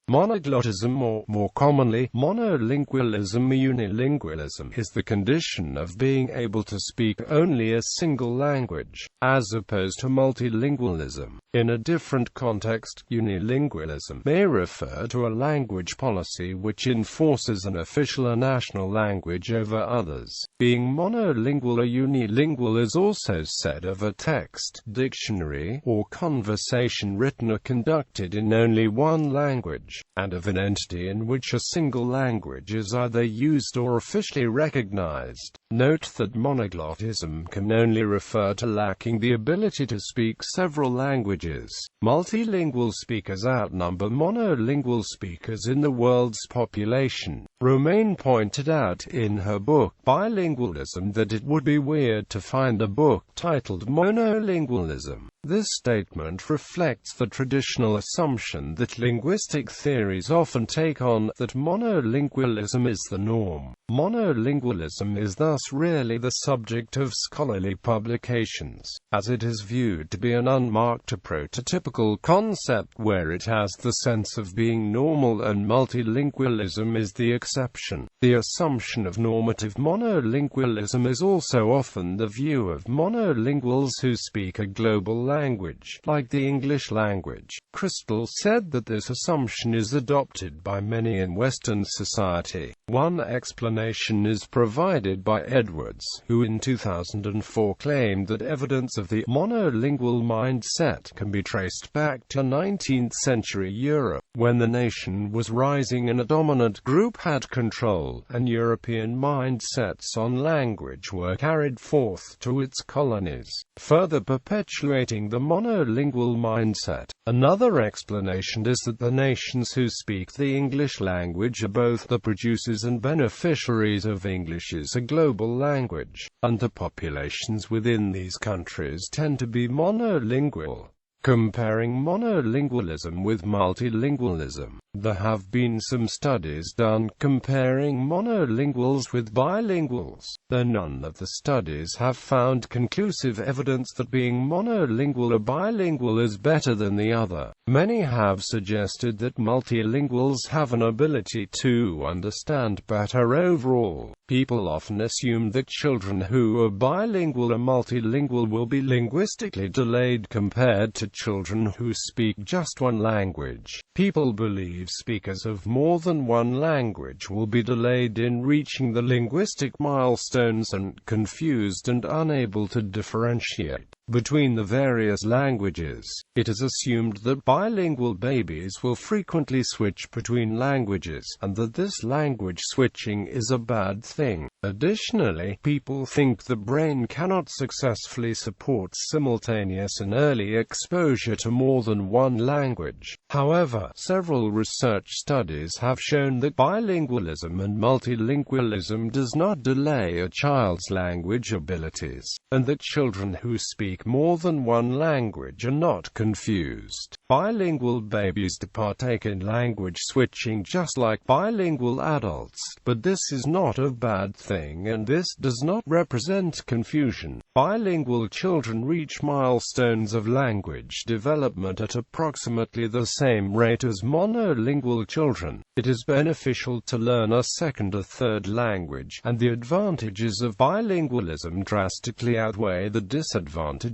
Monoglottism, or more commonly, monolingualism or unilingualism, is the condition of being able to speak only a single language, as opposed to multilingualism. In a different context, unilingualism may refer to a language policy which enforces an official or national language over others. Being monolingual or unilingual is also said of a text, dictionary, or conversation written or conducted in only one language, and of an entity in which a single language is either used or officially recognized. Note that monoglottism can only refer to lacking the ability to speak several languages. Multilingual speakers outnumber monolingual speakers in the world's population. Romaine pointed out in her book Bilingualism that it would be weird to find a book titled Monolingualism. This statement reflects the traditional assumption that linguistic theories often take on, that monolingualism is the norm. Monolingualism is thus rarely the subject of scholarly publications, as it is viewed to be an unmarked or prototypical concept where it has the sense of being normal, and multilingualism is the exception. The assumption of normative monolingualism is also often the view of monolinguals who speak a global language, like the English language. Crystal said that this assumption is adopted by many in Western society. One explanation is provided by Edwards, who in 2004 claimed that evidence of the monolingual mindset can be traced back to 19th century Europe, when the nation was rising and a dominant group had control, and European mindsets on language were carried forth to its colonies, further perpetuating the monolingual mindset. Another explanation is that the nations who speak the English language are both the producers and beneficiaries of English as a global language, and the populations within these countries tend to be monolingual. Comparing monolingualism with multilingualism, there have been some studies done comparing monolinguals with bilinguals, though none of the studies have found conclusive evidence that being monolingual or bilingual is better than the other. Many have suggested that multilinguals have an ability to understand better overall. People often assume that children who are bilingual or multilingual will be linguistically delayed compared to children who speak just one language. People believe speakers of more than one language will be delayed in reaching the linguistic milestones and confused and unable to differentiate between the various languages. It is assumed that bilingual babies will frequently switch between languages, and that this language switching is a bad thing. Additionally, people think the brain cannot successfully support simultaneous and early exposure to more than one language. However, several research studies have shown that bilingualism and multilingualism does not delay a child's language abilities, and that children who speak more than one language are not confused. Bilingual babies partake in language switching just like bilingual adults, but this is not a bad thing, and this does not represent confusion. Bilingual children reach milestones of language development at approximately the same rate as monolingual children. It is beneficial to learn a second or third language, and the advantages of bilingualism drastically outweigh the disadvantages.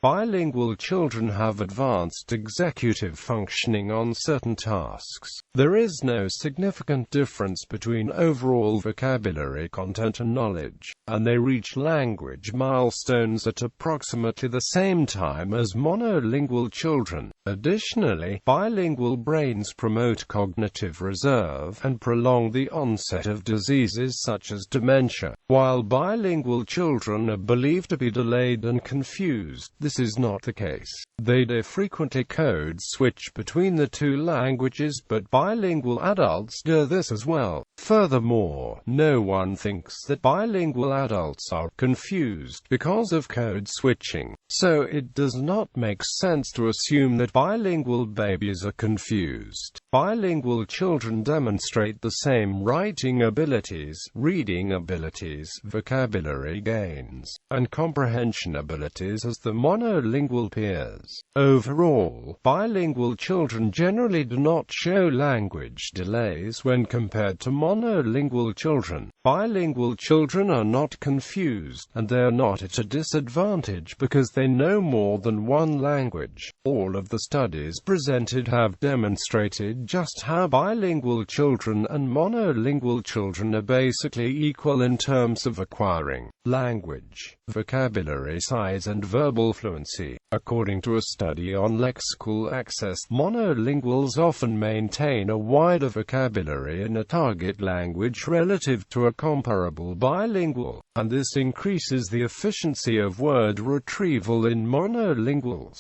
Bilingual children have advanced executive functioning on certain tasks. There is no significant difference between overall vocabulary content and knowledge, and they reach language milestones at approximately the same time as monolingual children. Additionally, bilingual brains promote cognitive reserve and prolong the onset of diseases such as dementia. While bilingual children are believed to be delayed and confused, this is not the case. They frequently code switch between the two languages, but bilingual adults do this as well. Furthermore, no one thinks that bilingual adults are confused because of code switching. So it does not make sense to assume that bilingual babies are confused. Bilingual children demonstrate the same writing abilities, reading abilities, vocabulary gains, and comprehension abilities as the monolingual peers. Overall, bilingual children generally do not show language delays when compared to monolingual children. Bilingual children are not confused, and they are not at a disadvantage because they know more than one language. All of the studies presented have demonstrated just how bilingual children and monolingual children are basically equal in terms of acquiring language, vocabulary size and verbal fluency. According to a study on lexical access, monolinguals often maintain a wider vocabulary in a target language relative to a comparable bilingual, and this increases the efficiency of word retrieval in monolinguals.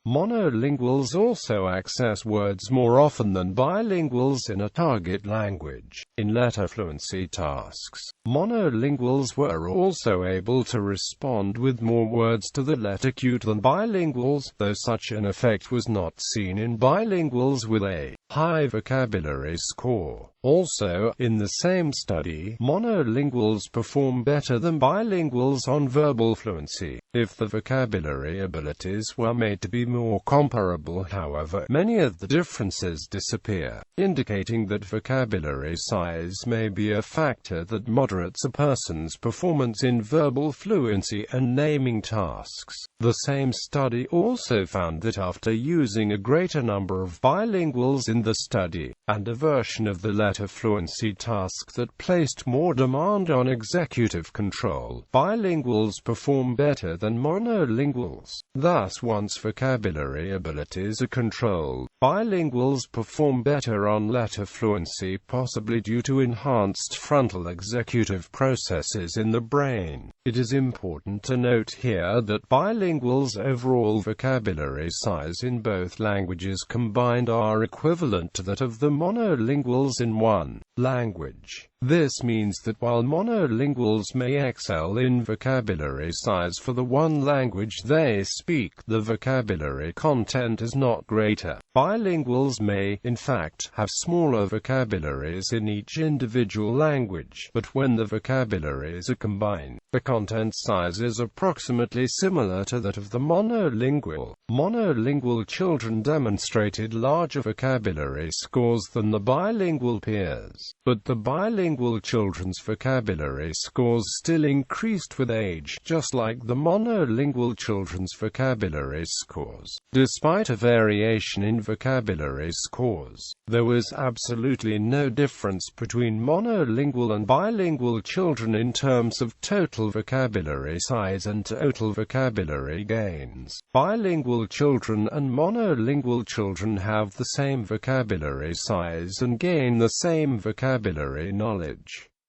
Monolinguals also access words more often than bilinguals in a target language. In letter fluency tasks, monolinguals were also able to respond with more words to the letter cue than bilinguals, though such an effect was not seen in bilinguals with a high vocabulary score. Also, in the same study, monolinguals perform better than bilinguals on verbal fluency. If the vocabulary abilities were made to be more comparable, however, many of the differences disappear, indicating that vocabulary size may be a factor that moderates a person's performance in verbal fluency and naming tasks. The same study also found that after using a greater number of bilinguals in the study, and a version of the letter fluency task that placed more demand on executive control, bilinguals perform better than monolinguals. Thus, once vocabulary abilities are controlled, bilinguals perform better on letter fluency, possibly due to enhanced frontal executive processes in the brain. It is important to note here that bilinguals' overall vocabulary size in both languages combined are equivalent to that of the monolinguals in one language. This means that while monolinguals may excel in vocabulary size for the one language they speak, the vocabulary content is not greater. Bilinguals may, in fact, have smaller vocabularies in each individual language, but when the vocabularies are combined, the content size is approximately similar to that of the monolingual. Monolingual children demonstrated larger vocabulary scores than the bilingual peers, but the bilingual children's vocabulary scores still increased with age, just like the monolingual children's vocabulary scores. Despite a variation in vocabulary scores, there was absolutely no difference between monolingual and bilingual children in terms of total vocabulary size and total vocabulary gains. Bilingual children and monolingual children have the same vocabulary size and gain the same vocabulary knowledge.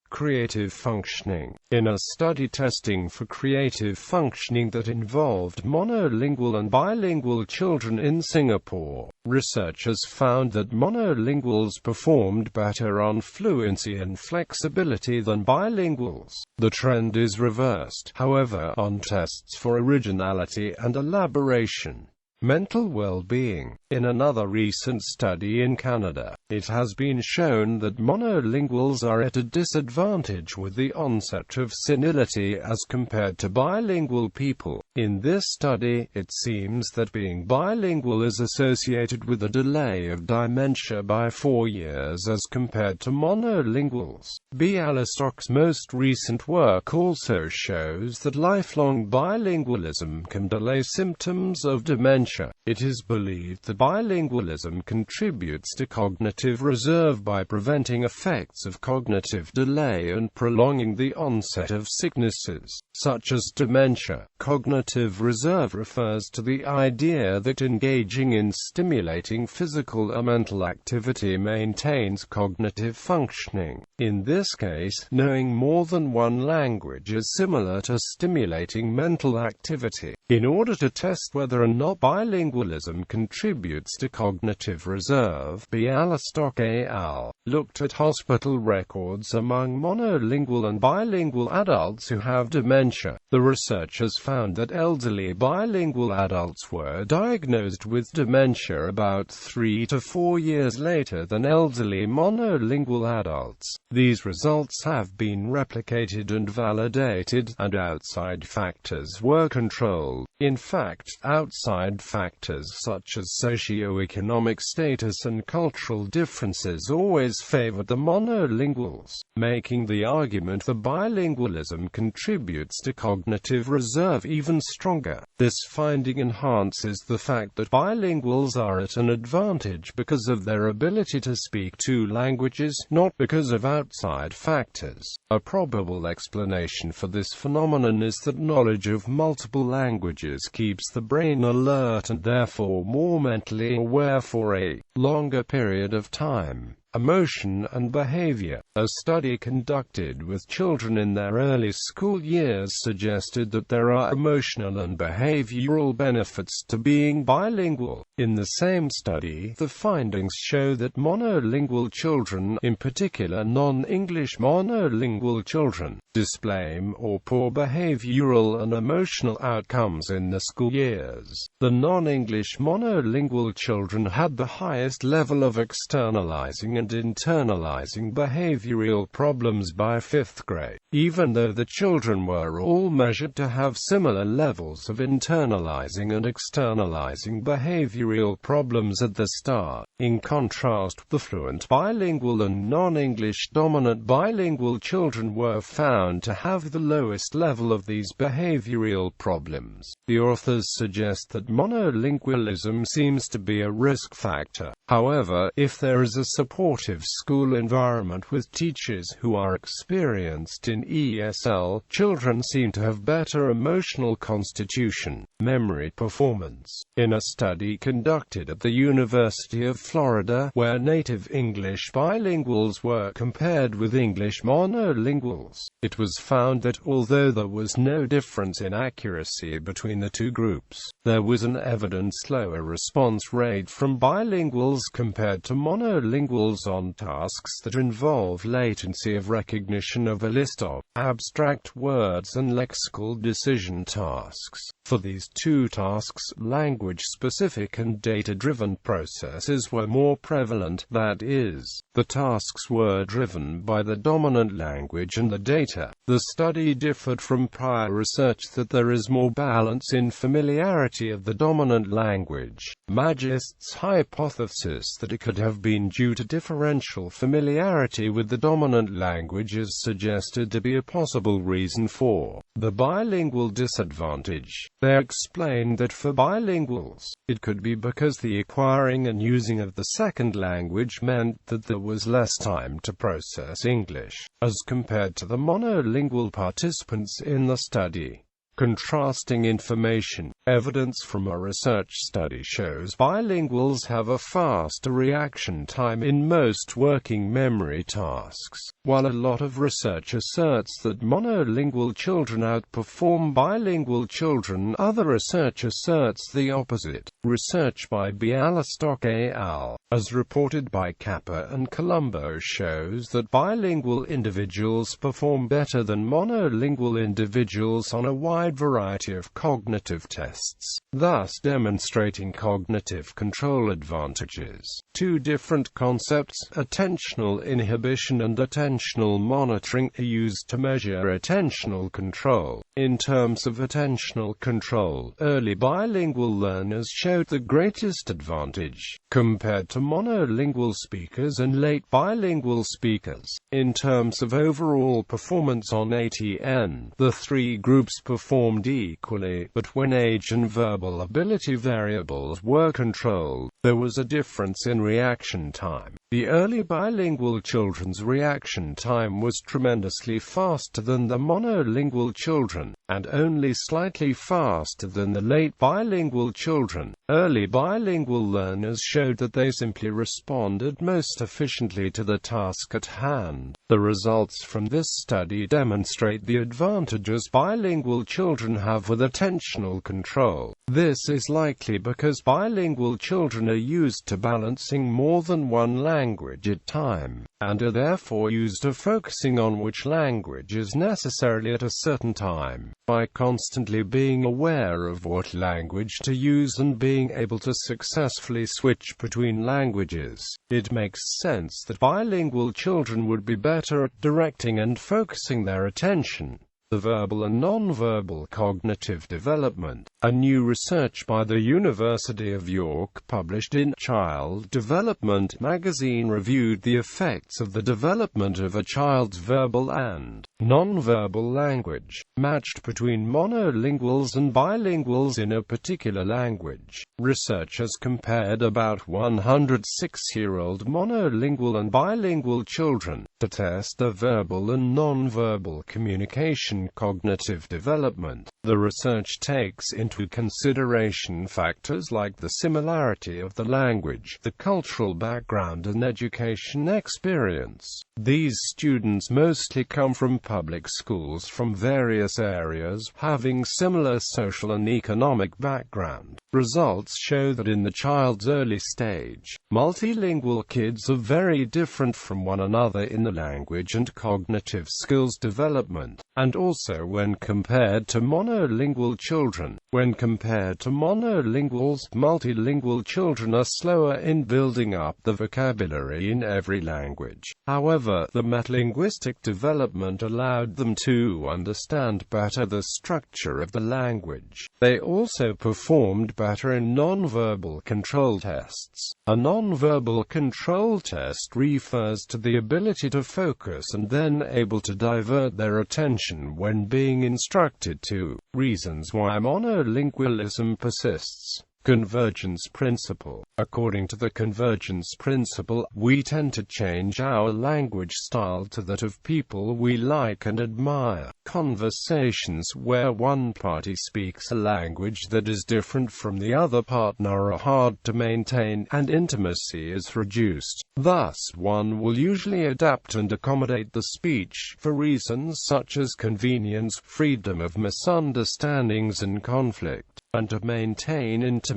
Creative functioning. In a study testing for creative functioning that involved monolingual and bilingual children in Singapore, researchers found that monolinguals performed better on fluency and flexibility than bilinguals. The trend is reversed, however, on tests for originality and elaboration. Mental well-being. In another recent study in Canada, it has been shown that monolinguals are at a disadvantage with the onset of senility as compared to bilingual people. In this study, it seems that being bilingual is associated with a delay of dementia by 4 years as compared to monolinguals. Bialystok's most recent work also shows that lifelong bilingualism can delay symptoms of dementia. It is believed that bilingualism contributes to cognitive reserve by preventing effects of cognitive delay and prolonging the onset of sicknesses, such as dementia. Cognitive reserve refers to the idea that engaging in stimulating physical or mental activity maintains cognitive functioning. In this case, knowing more than one language is similar to stimulating mental activity. In order to test whether or not bilingualism contributes to cognitive reserve, Bialystok et al. Looked at hospital records among monolingual and bilingual adults who have dementia. The researchers found that elderly bilingual adults were diagnosed with dementia about 3 to 4 years later than elderly monolingual adults. These results have been replicated and validated, and outside factors were controlled. In fact, outside factors such as socio-economic status and cultural differences always favored the monolinguals, making the argument that bilingualism contributes to cognitive reserve even stronger. This finding enhances the fact that bilinguals are at an advantage because of their ability to speak two languages, not because of outside factors. A probable explanation for this phenomenon is that knowledge of multiple languages keeps the brain alert and therefore more mentally aware for a longer period of time. Emotion and behavior. A study conducted with children in their early school years suggested that there are emotional and behavioral benefits to being bilingual. In the same study, the findings show that monolingual children, in particular non-English monolingual children, display more poor behavioral and emotional outcomes in the school years. The non-English monolingual children had the highest level of externalizing and internalizing behavioral problems by 5th grade, even though the children were all measured to have similar levels of internalizing and externalizing behavioral problems at the start. In contrast, the fluent bilingual and non-English dominant bilingual children were found to have the lowest level of these behavioral problems. The authors suggest that monolingualism seems to be a risk factor. However, if there is a supportive school environment with teachers who are experienced in ESL, children seem to have better emotional constitution, memory performance. In a study conducted at the University of Florida, where native English bilinguals were compared with English monolinguals, it was found that although there was no difference in accuracy between the two groups, there was an evident slower response rate from bilinguals compared to monolinguals on tasks that involve latency of recognition of a list of abstract words and lexical decision tasks. For these two tasks, language-specific and data-driven processes were more prevalent, that is, the tasks were driven by the dominant language and the data. The study differed from prior research that there is more balance in familiarity of the dominant language. Magist's hypothesis that it could have been due to differential familiarity with the dominant language is suggested to be a possible reason for the bilingual disadvantage. They explained that for bilinguals, it could be because the acquiring and using of the second language meant that there was less time to process English, as compared to the monolingual participants in the study. Contrasting information. Evidence from a research study shows bilinguals have a faster reaction time in most working memory tasks. While a lot of research asserts that monolingual children outperform bilingual children, other research asserts the opposite. Research by Bialystok et al., as reported by Kappa and Colombo, shows that bilingual individuals perform better than monolingual individuals on a wide variety of cognitive tests, thus demonstrating cognitive control advantages. Two different concepts, attentional inhibition and attentional monitoring, are used to measure attentional control. In terms of attentional control, early bilingual learners showed the greatest advantage, compared to monolingual speakers and late bilingual speakers. In terms of overall performance on ATN, the three groups performed equally, but when age and verbal ability variables were controlled, there was a difference in reaction time. The early bilingual children's reaction time was tremendously faster than the monolingual children, and only slightly faster than the late bilingual children. Early bilingual learners showed that they simply responded most efficiently to the task at hand. The results from this study demonstrate the advantages bilingual children have with attentional control. control. This is likely because bilingual children are used to balancing more than one language at a time, and are therefore used to focusing on which language is necessarily at a certain time. By constantly being aware of what language to use and being able to successfully switch between languages, it makes sense that bilingual children would be better at directing and focusing their attention. The verbal and nonverbal cognitive development. A new research by the University of York published in Child Development magazine reviewed the effects of the development of a child's verbal and nonverbal language, matched between monolinguals and bilinguals in a particular language. Researchers compared about 106-year-old monolingual and bilingual children to test their verbal and nonverbal communication cognitive development. The research takes into consideration factors like the similarity of the language, the cultural background and education experience. These students mostly come from public schools from various areas, having similar social and economic background. Results show that in the child's early stage, multilingual kids are very different from one another in the language and cognitive skills development, and also when compared to monolingual children. When compared to monolinguals, multilingual children are slower in building up the vocabulary in every language. However, the metalinguistic development allowed them to understand better the structure of the language. They also performed better in nonverbal control tests. A nonverbal control test refers to the ability to focus and then able to divert their attention when being instructed to. Reasons why monolingualism persists. Convergence principle. According to the convergence principle, we tend to change our language style to that of people we like and admire. Conversations where one party speaks a language that is different from the other partner are hard to maintain, and intimacy is reduced. Thus, one will usually adapt and accommodate the speech for reasons such as convenience, freedom of misunderstandings and conflict, and to maintain intimacy.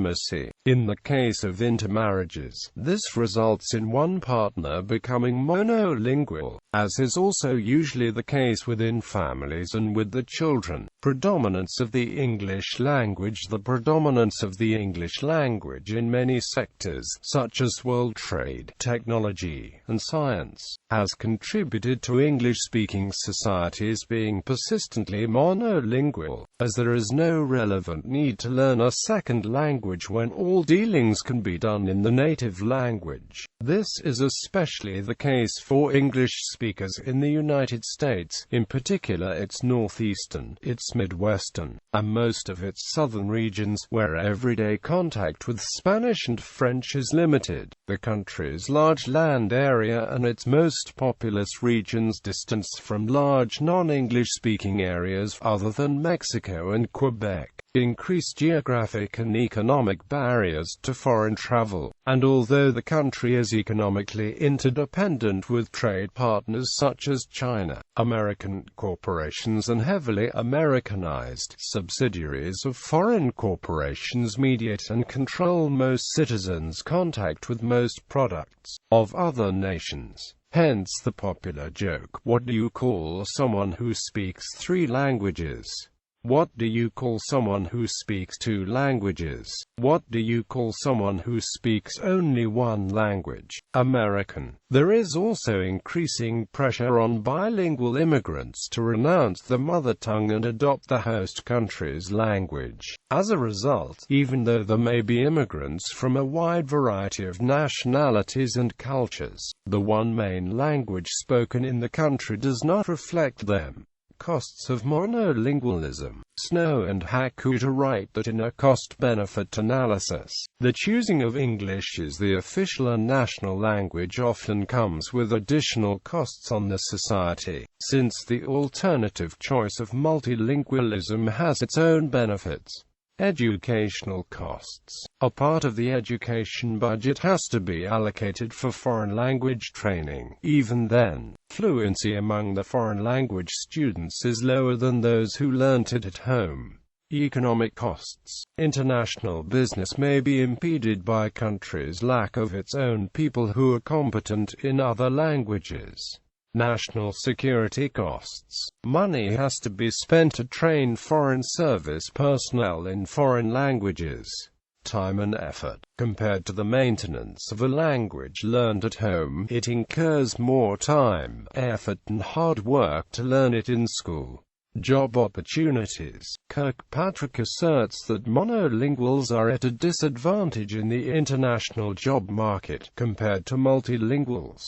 In the case of intermarriages, this results in one partner becoming monolingual, as is also usually the case within families and with the children. Predominance of the English language. The predominance of the English language in many sectors, such as world trade, technology, and science, has contributed to English-speaking societies being persistently monolingual, as there is no relevant need to learn a second language when all dealings can be done in the native language. This is especially the case for English speakers in the United States, in particular its northeastern, its midwestern, and most of its southern regions, where everyday contact with Spanish and French is limited. The country's large land area and its most populous regions distance from large non-English-speaking areas other than Mexico and Quebec increase geographic and economic barriers to foreign travel, and although the country is economically interdependent with trade partners such as China, American corporations and heavily Americanized subsidiaries of foreign corporations mediate and control most citizens' contact with most products of other nations. Hence the popular joke, "What do you call someone who speaks 3 languages? What do you call someone who speaks 2 languages? What do you call someone who speaks only 1 language?" American. There is also increasing pressure on bilingual immigrants to renounce the mother tongue and adopt the host country's language. As a result, even though there may be immigrants from a wide variety of nationalities and cultures, the one main language spoken in the country does not reflect them. Costs of monolingualism. Snow and Hakuta write that in a cost-benefit analysis, the choosing of English as the official and national language often comes with additional costs on the society, since the alternative choice of multilingualism has its own benefits. Educational costs. A part of the education budget has to be allocated for foreign language training. Even then, fluency among the foreign language students is lower than those who learnt it at home. Economic costs. International business may be impeded by a country's lack of its own people who are competent in other languages. National security costs. Money has to be spent to train foreign service personnel in foreign languages. Time and effort. Compared to the maintenance of a language learned at home, it incurs more time, effort and hard work to learn it in school. Job opportunities. Kirkpatrick asserts that monolinguals are at a disadvantage in the international job market, compared to multilinguals.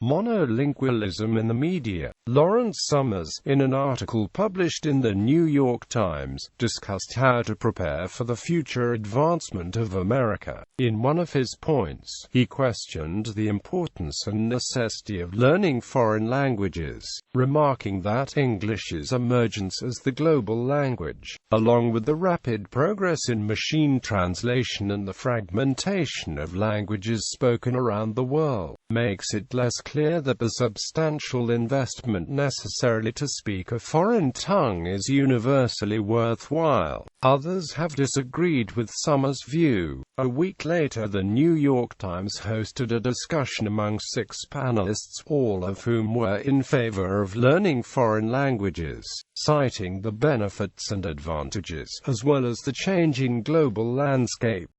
Monolingualism in the media. Lawrence Summers, in an article published in the New York Times, discussed how to prepare for the future advancement of America. In one of his points, he questioned the importance and necessity of learning foreign languages, remarking that English's emergence as the global language, along with the rapid progress in machine translation and the fragmentation of languages spoken around the world, makes it less clear that the substantial investment necessary to speak a foreign tongue is universally worthwhile. Others have disagreed with Summers' view. A week later, the New York Times hosted a discussion among 6 panelists, all of whom were in favor of learning foreign languages, citing the benefits and advantages, as well as the changing global landscape.